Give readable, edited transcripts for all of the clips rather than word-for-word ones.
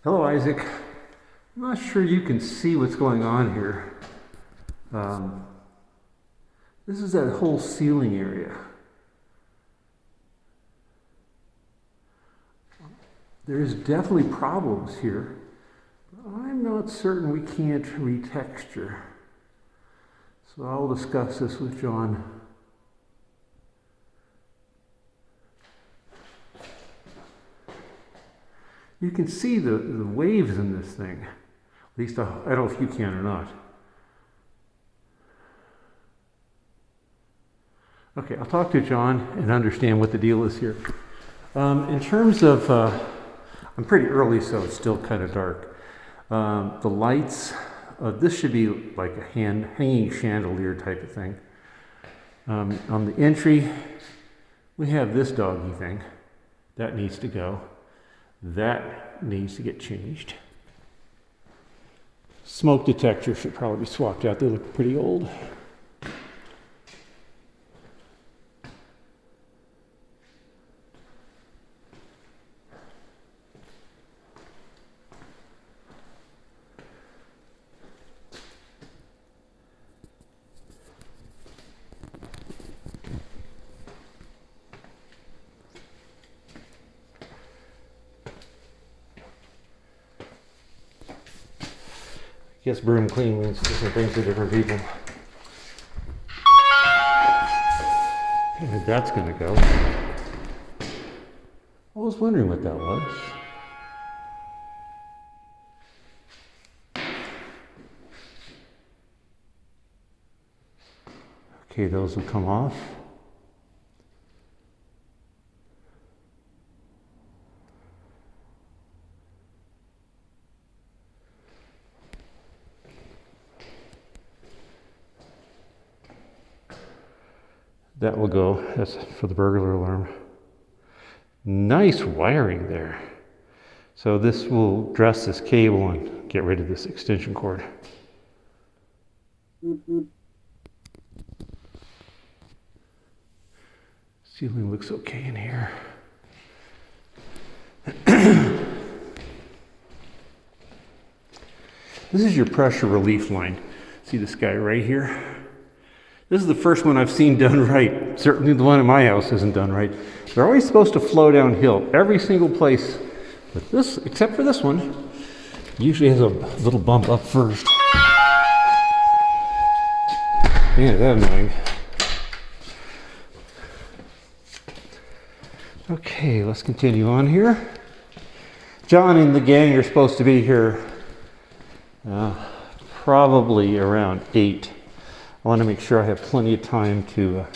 Hello, Isaac. I'm not sure you can see what's going on here. Um, this is that whole ceiling area. There's definitely problems here. I'm not certain we can't retexture. So I'll discuss this with John. You can see the waves in this thing. At least I don't know if you can or not. Okay, I'll talk to John and understand what the deal is here. In terms of, I'm pretty early, so it's still kind of dark. The lights, this should be like a hanging chandelier type of thing. On the entry, we have this doggy thing. That needs to go. That needs to get changed. Smoke detector should probably be swapped out. They look pretty old. I guess broom clean means different things to different people. And that's gonna go. I was wondering what that was. Okay, those will come off. That will go. That's for the burglar alarm. Nice wiring there. So this will dress this cable and get rid of this extension cord. Ceiling looks okay in here. This is your pressure relief line. See this guy right here? This is the first one I've seen done right. Certainly the one in my house isn't done right. They're always supposed to flow downhill. Every single place. But this, except for this one, usually has a little bump up first. Man, is that annoying. Okay, let's continue on here. John and the gang are supposed to be here probably around 8. I want to make sure I have plenty of time to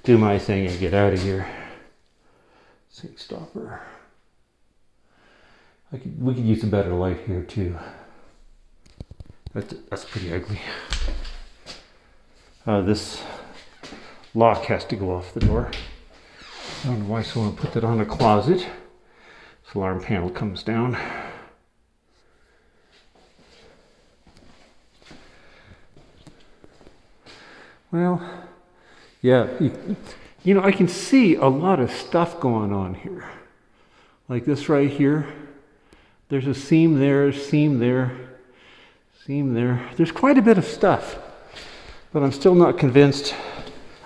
do my thing and get out of here. Sink stopper. We could use a better light here too. That's pretty ugly. This lock has to go off the door. I don't know why someone put that on a closet. This alarm panel comes down. Well, yeah, you know, I can see a lot of stuff going on here. Like this right here. There's a seam there, seam there, seam there. There's quite a bit of stuff, but I'm still not convinced.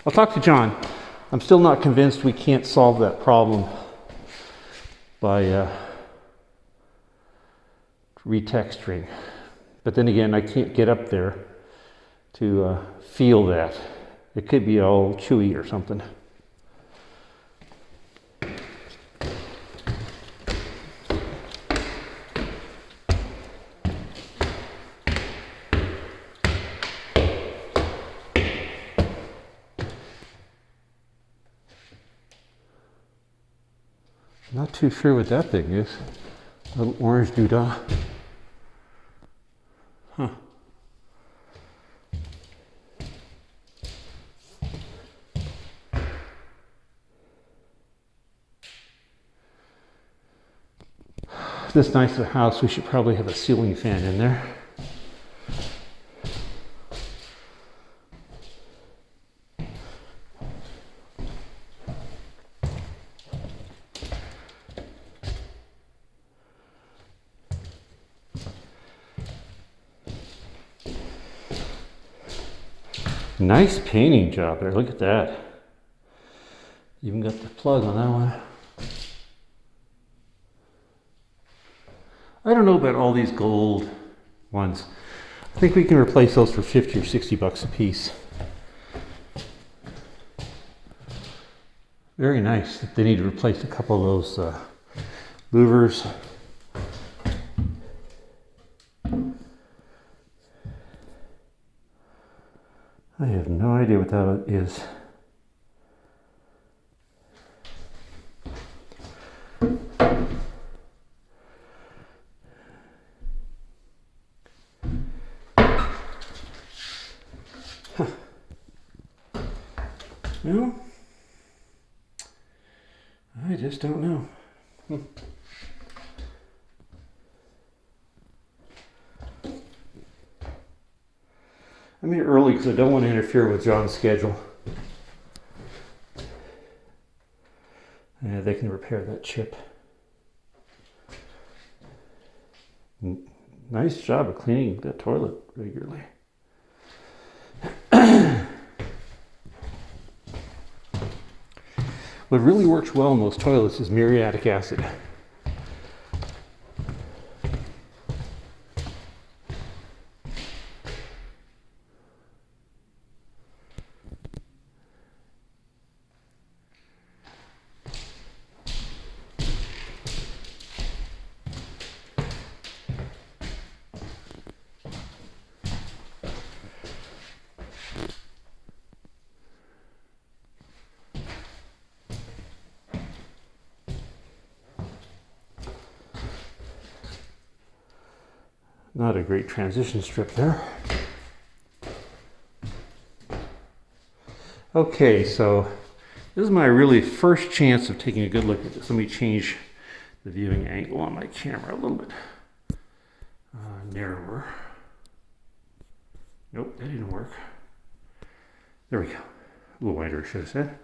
I'll talk to John. I'm still not convinced we can't solve that problem by retexturing. But then again, I can't get up there to feel that. It could be all chewy or something. Not too sure what that thing is. A little orange doodah. Huh. This nice house, we should probably have a ceiling fan in there. Nice painting job there. Look at that. Even got the plug on that one. I don't know about all these gold ones. I think we can replace those for 50 or 60 bucks a piece. Very nice. They need to replace a couple of those louvers. I have no idea what that is. Huh. No, I just don't know. I'm here early because I don't want to interfere with John's schedule. Yeah, they can repair that chip. Nice job of cleaning that toilet regularly. What really works well in those toilets is muriatic acid. Not a great transition strip there. Okay, so this is my really first chance of taking a good look at this. Let me change the viewing angle on my camera a little bit narrower. Nope, that didn't work. There we go. A little wider, I should have said.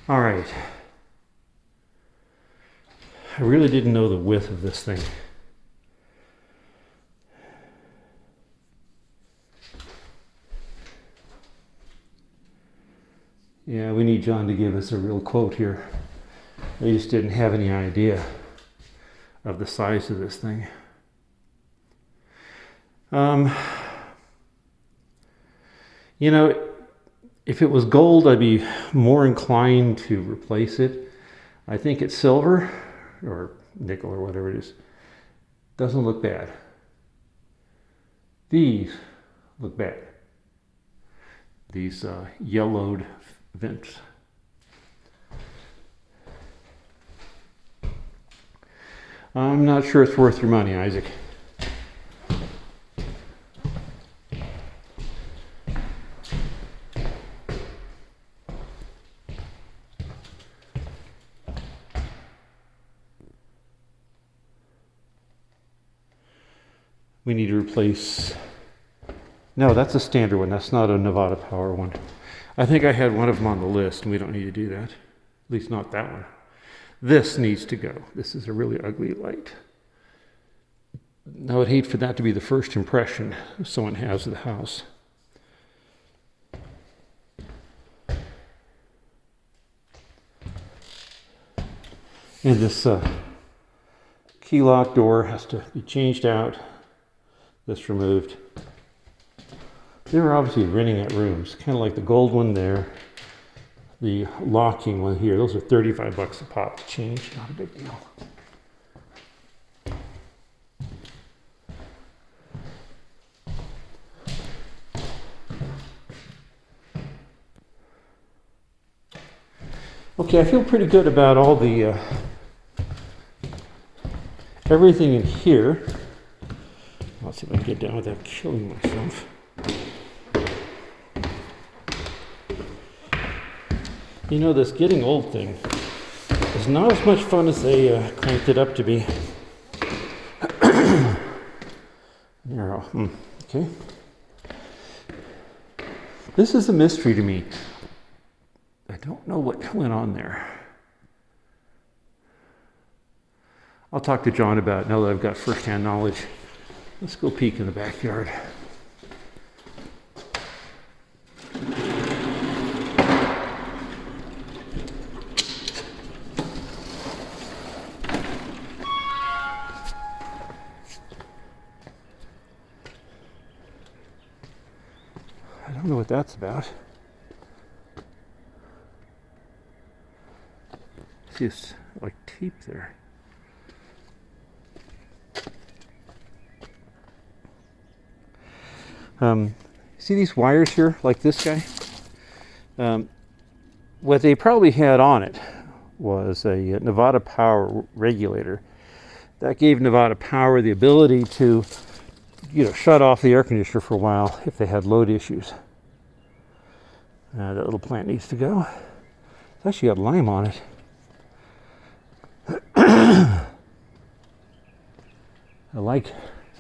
All right. I really didn't know the width of this thing. Yeah, we need John to give us a real quote here. I just didn't have any idea of the size of this thing. You know, if it was gold, I'd be more inclined to replace it. I think it's silver or nickel or whatever it is. Doesn't look bad. These look bad. These yellowed vents. I'm not sure it's worth your money, Isaac. We need to replace, no, that's a standard one. That's not a Nevada Power one. I think I had one of them on the list and we don't need to do that. At least not that one. This needs to go. This is a really ugly light. I would hate for that to be the first impression someone has of the house. And this key lock door has to be changed out. This removed. They were obviously renting out rooms, kind of like the gold one there, the locking one here. Those are 35 bucks a pop to change, not a big deal. Okay, I feel pretty good about all the everything in here. Let's see if I can get down without killing myself. You know, this getting old thing is not as much fun as they cranked it up to be. Narrow. Okay. This is a mystery to me. I don't know what went on there. I'll talk to John about it now that I've got first-hand knowledge. Let's go peek in the backyard. I don't know what that's about. See, it's like tape there. See these wires here, like this guy? What they probably had on it was a Nevada Power regulator. That gave Nevada Power the ability to, shut off the air conditioner for a while if they had load issues. That little plant needs to go. It's actually got lime on it. I like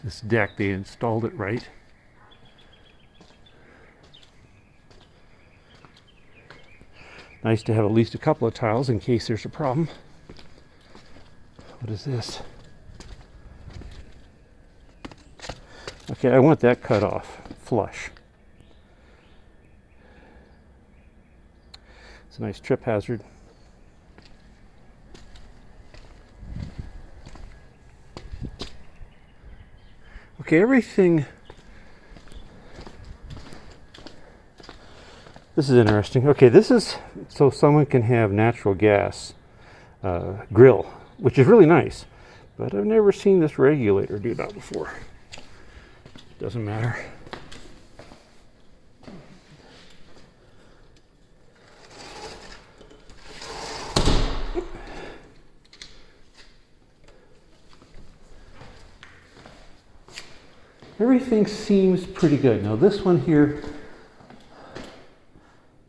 this deck. They installed it right. Nice to have at least a couple of tiles in case there's a problem. What is this? Okay, I want that cut off, flush. It's a nice trip hazard. Okay, everything. This is interesting. Okay, this is so someone can have natural gas grill, which is really nice. But I've never seen this regulator do that before. Doesn't matter. Everything seems pretty good. Now this one here,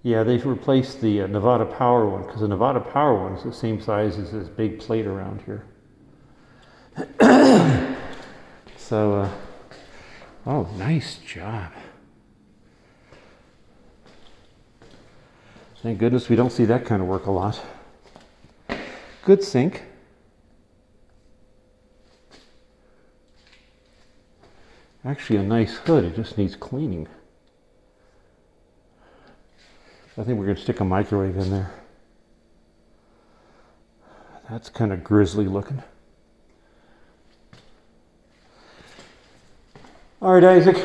yeah, they've replaced the Nevada Power one, because the Nevada Power one is the same size as this big plate around here. So, oh, nice job. Thank goodness we don't see that kind of work a lot. Good sink. Actually a nice hood, it just needs cleaning. I think we're going to stick a microwave in there. That's kind of grisly looking. All right, Isaac,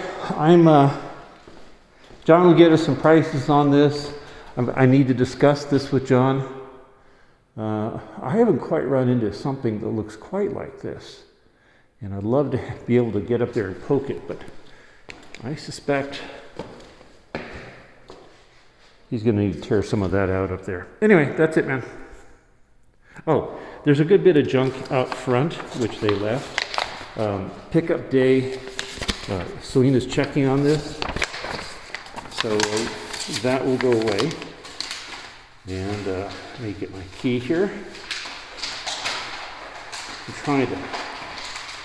John will get us some prices on this. I need to discuss this with John. I haven't quite run into something that looks quite like this. And I'd love to be able to get up there and poke it, but I suspect he's going to need to tear some of that out up there. Anyway, that's it, man. Oh, there's a good bit of junk out front, which they left. Pickup day, Selena's checking on this, so that will go away. And let me get my key here. I'm trying to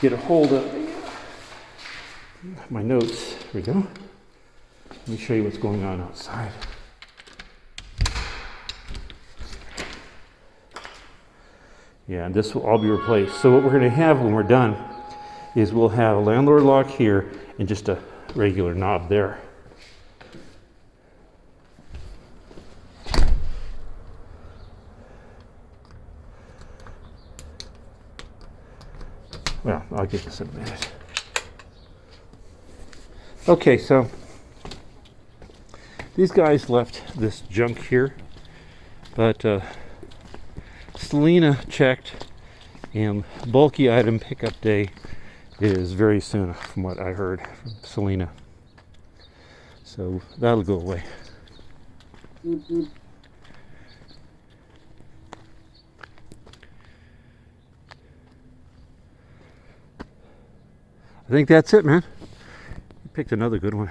get a hold of my notes. Here we go. Let me show you what's going on outside. Yeah, and this will all be replaced. So what we're going to have when we're done is we'll have a landlord lock here and just a regular knob there. Well, I'll get this in a minute. Okay, so these guys left this junk here, but Selena checked, and bulky item pickup day is very soon, from what I heard from Selena. So that'll go away. Mm-hmm. I think that's it, man. You picked another good one.